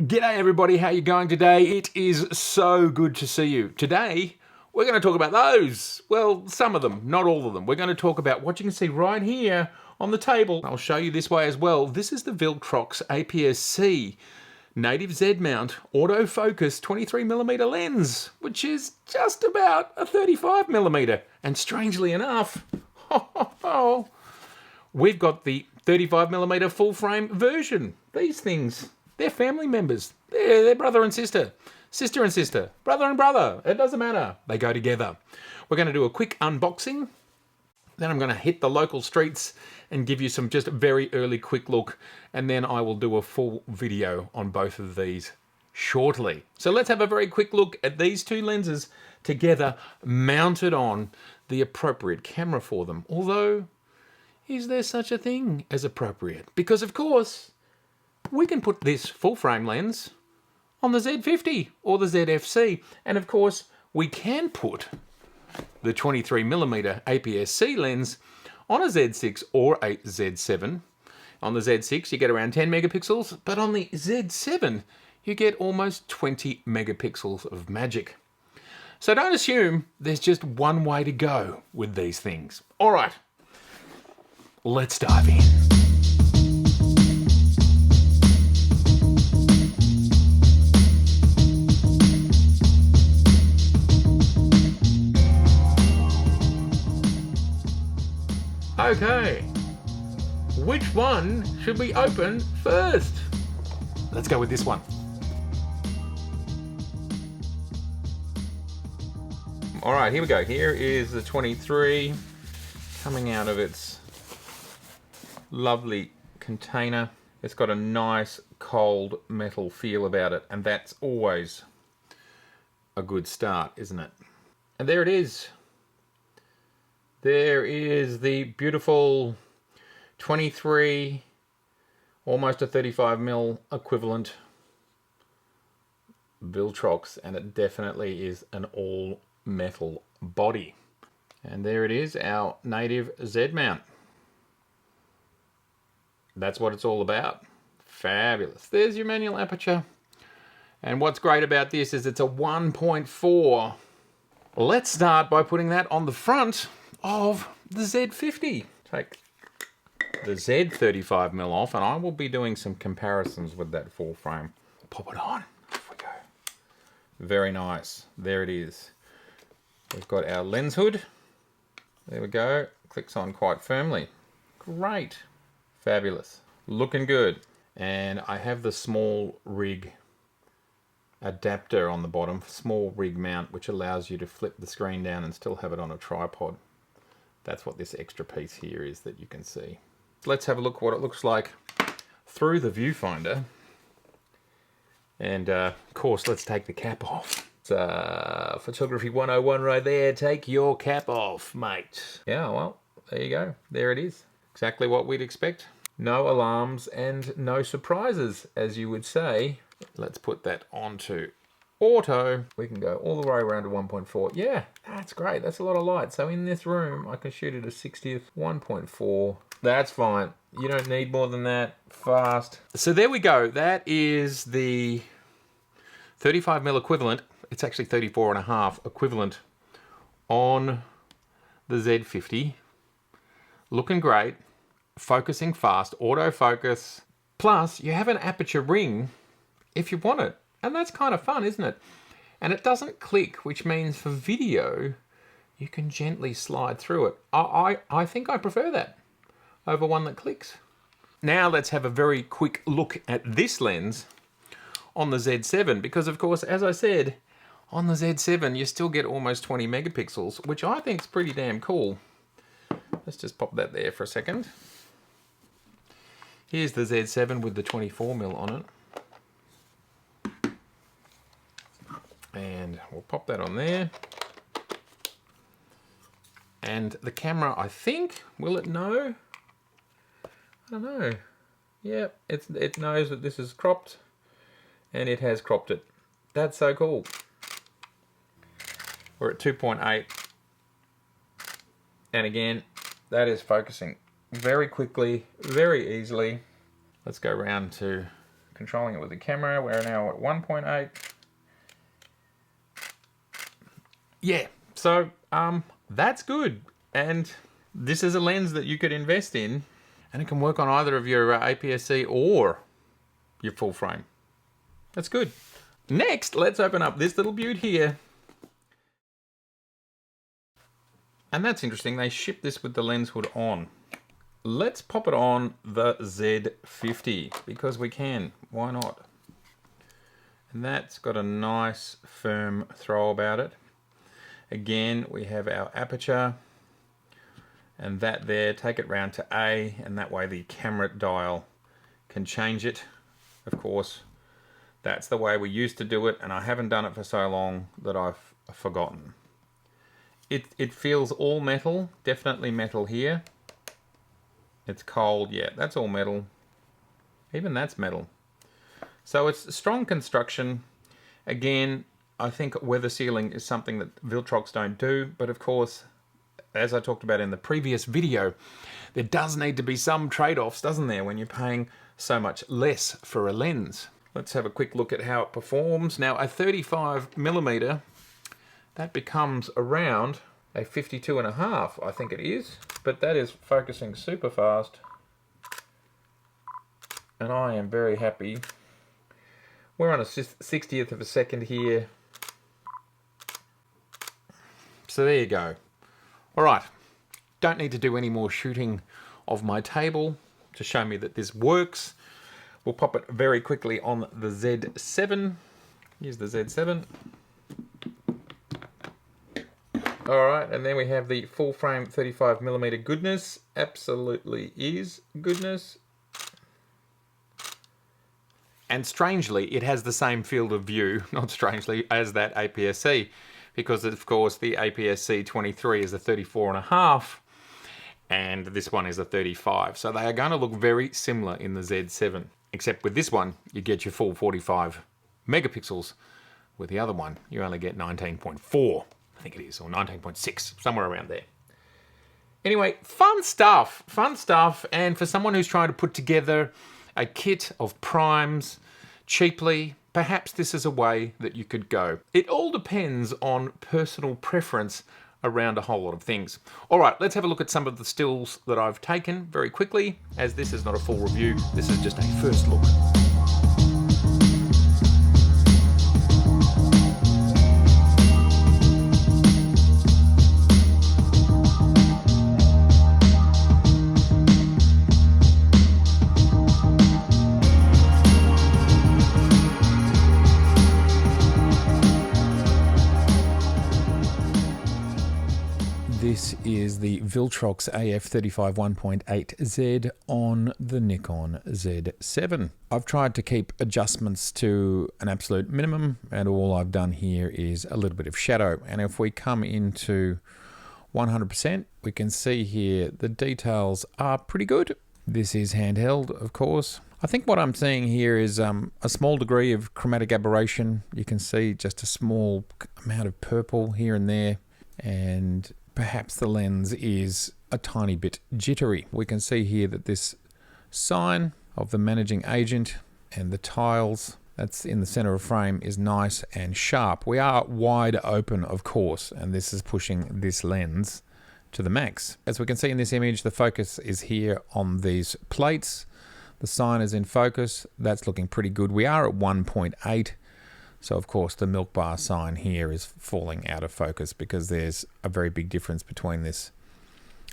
G'day everybody, how you going today? It is so good to see you. Today, we're going to talk about those. Well, some of them, not all of them. We're going to talk about what you can see right here on the table. I'll show you this way as well. This is the Viltrox APS-C native Z-mount autofocus 23mm lens, which is just about a 35mm. And strangely enough, we've got the 35mm full frame version. These things, they're family members. They're brother and sister. Sister and sister. Brother and brother. It doesn't matter. They go together. We're going to do a quick unboxing. Then I'm going to hit the local streets and give you some just very early quick look. And then I will do a full video on both of these shortly. So let's have a very quick look at these two lenses together, mounted on the appropriate camera for them. Although, is there such a thing as appropriate? Because of course, we can put this full frame lens on the Z50 or the ZFC. And of course, we can put the 23mm APS-C lens on a Z6 or a Z7. On the Z6, you get around 10 megapixels, but on the Z7, you get almost 20 megapixels of magic. So don't assume there's just one way to go with these things. All right, let's dive in. Okay, which one should we open first? Let's go with this one. All right, here we go. Here is the 23 coming out of its lovely container. It's got a nice cold metal feel about it, and that's always a good start, isn't it? And there it is. There is the beautiful 23, almost a 35mm equivalent Viltrox, and it definitely is an all metal body. And there it is, our native Z-mount. That's what it's all about. Fabulous. There's your manual aperture. And what's great about this is it's a 1.4. Let's start by putting that on the front of the Z50. Take the Z35mm off, and I will be doing some comparisons with that full frame. Pop it on. Off we go. Very nice. There it is. We've got our lens hood. There we go. Clicks on quite firmly. Great. Fabulous. Looking good. And I have the small rig adapter on the bottom, small rig mount, which allows you to flip the screen down and still have it on a tripod. That's what this extra piece here is that you can see. Let's have a look what it looks like through the viewfinder. And of course, let's take the cap off. It's photography 101 right there. Take your cap off, mate. Yeah, well, there you go. There it is. Exactly what we'd expect. No alarms and no surprises, as you would say. Let's put that onto auto. We can go all the way around to 1.4. Yeah, that's great. That's a lot of light. So in this room, I can shoot at a 60th, 1.4. That's fine. You don't need more than that. Fast. So there we go. That is the 35mm equivalent. It's actually 34.5 equivalent on the Z50. Looking great. Focusing fast. Autofocus. Plus, you have an aperture ring if you want it. And that's kind of fun, isn't it? And it doesn't click, which means for video, you can gently slide through it. I think I prefer that over one that clicks. Now let's have a very quick look at this lens on the Z7, because of course, as I said, on the Z7, you still get almost 20 megapixels, which I think is pretty damn cool. Let's just pop that there for a second. Here's the Z7 with the 24mm on it. And we'll pop that on there. And the camera, I think, will it know? I don't know. Yeah, it knows that this is cropped, and it has cropped it. That's so cool. We're at 2.8. And again, that is focusing very quickly, very easily. Let's go around to controlling it with the camera. We're now at 1.8. Yeah, so that's good. And this is a lens that you could invest in, and it can work on either of your APS-C or your full frame. That's good. Next, let's open up this little beaut here. And that's interesting, they ship this with the lens hood on. Let's pop it on the Z50, because we can, why not? And that's got a nice firm throw about it. Again, we have our aperture, and that there, take it round to A, and that way the camera dial can change it. Of course, that's the way we used to do it, and I haven't done it for so long that I've forgotten. It feels all metal, definitely metal here. It's cold, yeah, that's all metal. Even that's metal. So it's a strong construction. Again, I think weather sealing is something that Viltrox don't do, but of course, as I talked about in the previous video, there does need to be some trade-offs, doesn't there, when you're paying so much less for a lens. Let's have a quick look at how it performs. Now, a 35mm, that becomes around a 52.5, I think it is, but that is focusing super fast, and I am very happy. We're on a 60th of a second here. So there you go. All right, don't need to do any more shooting of my table to show me that this works. We'll pop it very quickly on the Z7. Here's the Z7. All right, and then we have the full frame 35mm goodness. Absolutely is goodness. And strangely, it has the same field of view, not strangely, as that APS-C, because of course the APS-C 23 is a 34.5, and this one is a 35. So they are going to look very similar in the Z7, except with this one, you get your full 45 megapixels. With the other one, you only get 19.4, I think it is, or 19.6, somewhere around there. Anyway, fun stuff, and for someone who's trying to put together a kit of primes cheaply, perhaps this is a way that you could go. It all depends on personal preference around a whole lot of things. All right, let's have a look at some of the stills that I've taken very quickly, as this is not a full review, this is just a first look. This is the Viltrox AF35 1.8Z on the Nikon Z7. I've tried to keep adjustments to an absolute minimum, and all I've done here is a little bit of shadow. And if we come into 100%, we can see here the details are pretty good. This is handheld, of course. I think what I'm seeing here is a small degree of chromatic aberration. You can see just a small amount of purple here and there, and perhaps the lens is a tiny bit jittery. We can see here that this sign of the managing agent and the tiles that's in the center of frame is nice and sharp. We are wide open, of course, and this is pushing this lens to the max. As we can see in this image, the focus is here on these plates. The sign is in focus. That's looking pretty good. We are at 1.8. So of course the milk bar sign here is falling out of focus because there's a very big difference between this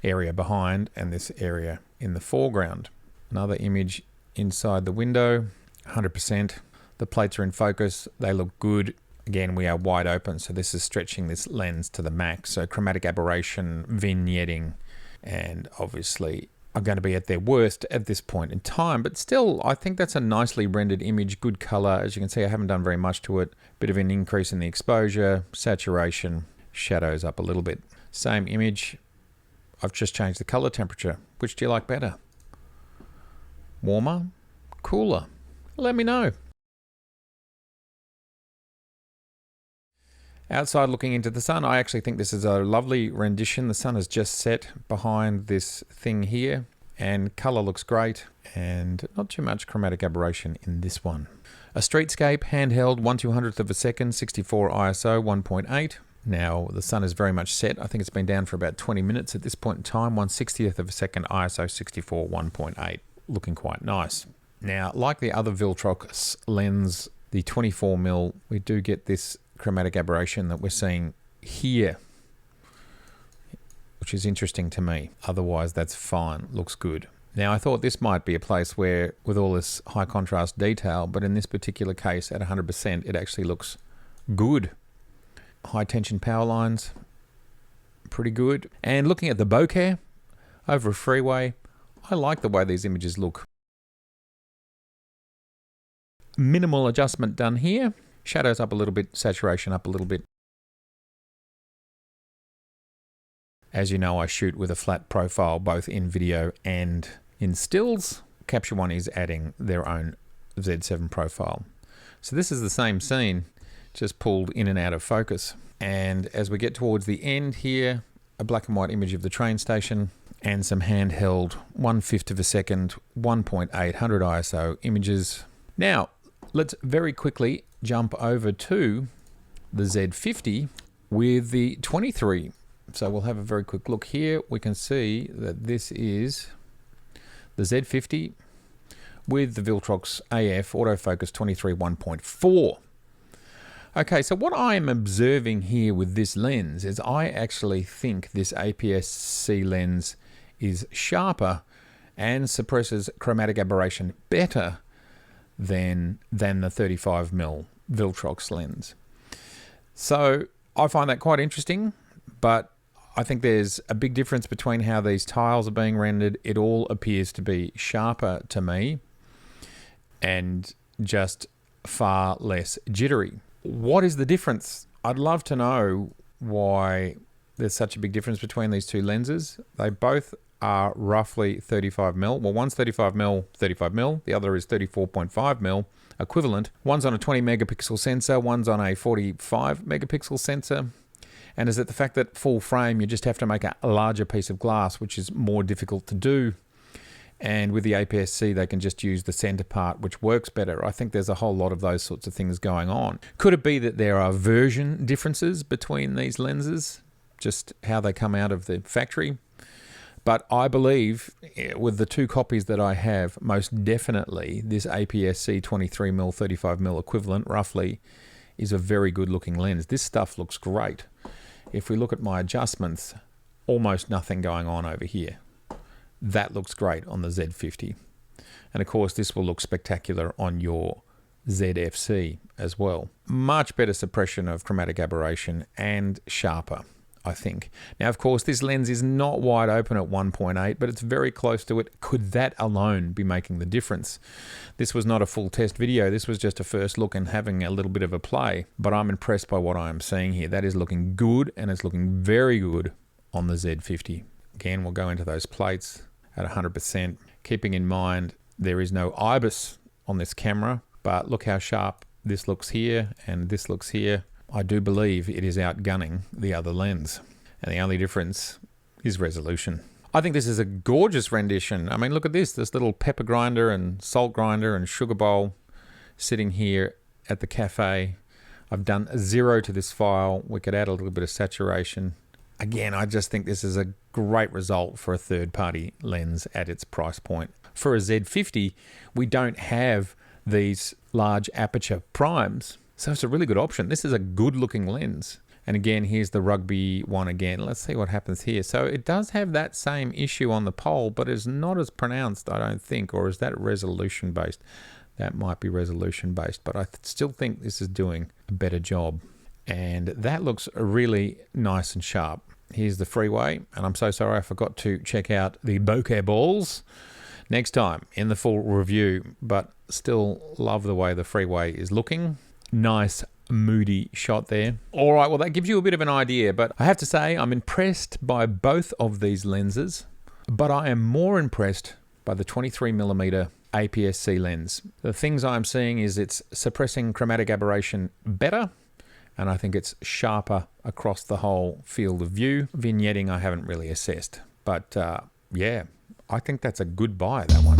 area behind and this area in the foreground. Another image inside the window, 100%. The plates are in focus, they look good. Again, we are wide open, so this is stretching this lens to the max. So chromatic aberration, vignetting, and obviously are going to be at their worst at this point in time, but still I think that's a nicely rendered image, good color. As you can see, I haven't done very much to it. Bit of an increase in the exposure, saturation, shadows up a little bit. Same image, I've just changed the color temperature. Which do you like better? Warmer? Cooler? Let me know. Outside looking into the sun, I actually think this is a lovely rendition. The sun has just set behind this thing here. and color looks great, and not too much chromatic aberration in this one. A streetscape, handheld, 1/200th of a second, 64 ISO, 1.8. Now, the sun is very much set. I think it's been down for about 20 minutes at this point in time. 1/60th of a second, ISO 64, 1.8. Looking quite nice. Now, like the other Viltrox lens, the 24mm, we do get this chromatic aberration that we're seeing here, which is interesting to me. Otherwise, that's fine. Looks good. Now, I thought this might be a place where, with all this high contrast detail, but in this particular case, at 100%, it actually looks good. High tension power lines, pretty good. And looking at the bokeh over a freeway, I like the way these images look. Minimal adjustment done here. Shadows up a little bit, saturation up a little bit. As you know, I shoot with a flat profile, both in video and in stills. Capture One is adding their own Z7 profile. So this is the same scene, just pulled in and out of focus. And as we get towards the end here, a black and white image of the train station and some handheld 1/5 of a second, 1.8, 100 ISO images. Now, let's very quickly jump over to the Z50 with the 23. So we'll have a very quick look here. We can see that this is the Z50 with the Viltrox AF autofocus 23 1.4. Okay, so what I am observing here with this lens is I actually think this APS-C lens is sharper and suppresses chromatic aberration better than the 35mm Viltrox lens. So I find that quite interesting, but I think there's a big difference between how these tiles are being rendered. It all appears to be sharper to me and just far less jittery. What is the difference? I'd love to know why there's such a big difference between these two lenses. They both are roughly 35mm. Well, one's 35mm, the other is 34.5mm equivalent. One's on a 20 megapixel sensor, one's on a 45 megapixel sensor. And is it the fact that full frame, you just have to make a larger piece of glass, which is more difficult to do? And with the APS-C, they can just use the center part, which works better. I think there's a whole lot of those sorts of things going on. Could it be that there are version differences between these lenses, just how they come out of the factory? But I believe with the two copies that I have, most definitely this APS-C 23mm, 35mm equivalent, roughly, is a very good looking lens. This stuff looks great. If we look at my adjustments, almost nothing going on over here. That looks great on the Z50. And of course, this will look spectacular on your ZFC as well. Much better suppression of chromatic aberration and sharper, I think. Now, of course, this lens is not wide open at 1.8, but it's very close to it. Could that alone be making the difference? This was not a full test video. This was just a first look and having a little bit of a play, but I'm impressed by what I am seeing here. That is looking good, and it's looking very good on the Z50. Again, we'll go into those plates at 100%, keeping in mind there is no IBIS on this camera, but look how sharp this looks here and this looks here. I do believe it is outgunning the other lens, and the only difference is resolution. I think this is a gorgeous rendition. I mean, look at this little pepper grinder and salt grinder and sugar bowl sitting here at the cafe. I've done 0 to this file. We could add a little bit of saturation. Again, I just think this is a great result for a third-party lens at its price point. For a Z50, we don't have these large aperture primes, so it's a really good option. This is a good-looking lens. And again, here's the rugby one again. Let's see what happens here. So it does have that same issue on the pole, but it's not as pronounced, I don't think, or is that resolution-based? That might be resolution-based, but I still think this is doing a better job. And that looks really nice and sharp. Here's the freeway, and I'm so sorry I forgot to check out the bokeh balls next time in the full review, but still love the way the freeway is looking. Nice moody shot there. All right, well, that gives you a bit of an idea, but I have to say I'm impressed by both of these lenses, but I am more impressed by the 23mm APS-C lens. The things I'm seeing is it's suppressing chromatic aberration better, and I think it's sharper across the whole field of view. Vignetting I haven't really assessed, but yeah, I think that's a good buy, that one.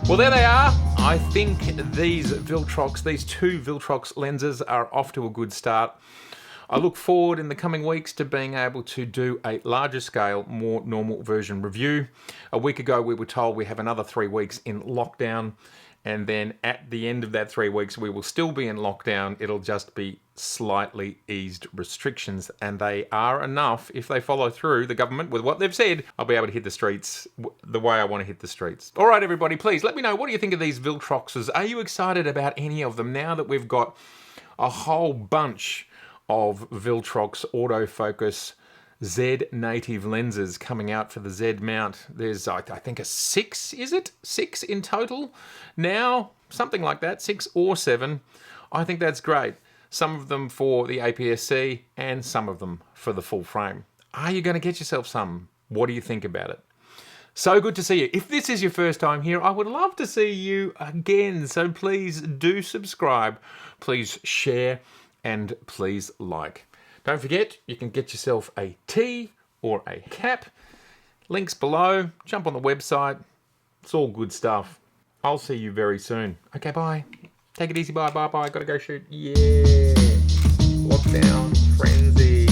Well, there they are. I think these Viltrox, these two Viltrox lenses are off to a good start. I look forward in the coming weeks to being able to do a larger scale, more normal version review. A week ago, we were told we have another 3 weeks in lockdown. And then at the end of that 3 weeks, we will still be in lockdown. It'll just be slightly eased restrictions. And they are enough. If they follow through, the government, with what they've said, I'll be able to hit the streets the way I want to hit the streets. All right, everybody, please let me know. What do you think of these Viltroxes? Are you excited about any of them now that we've got a whole bunch of Viltrox autofocus Z native lenses coming out for the Z mount? There's, I think, a 6, is it? 6 in total now, something like that, 6 or 7. I think that's great. Some of them for the APS-C and some of them for the full frame. Are you going to get yourself some? What do you think about it? So good to see you. If this is your first time here, I would love to see you again. So please do subscribe, please share, and please like. Don't forget, you can get yourself a tee or a cap. Links below. Jump on the website. It's all good stuff. I'll see you very soon. Okay, bye. Take it easy. Bye, bye, bye. Gotta go shoot. Yeah. Lockdown frenzy.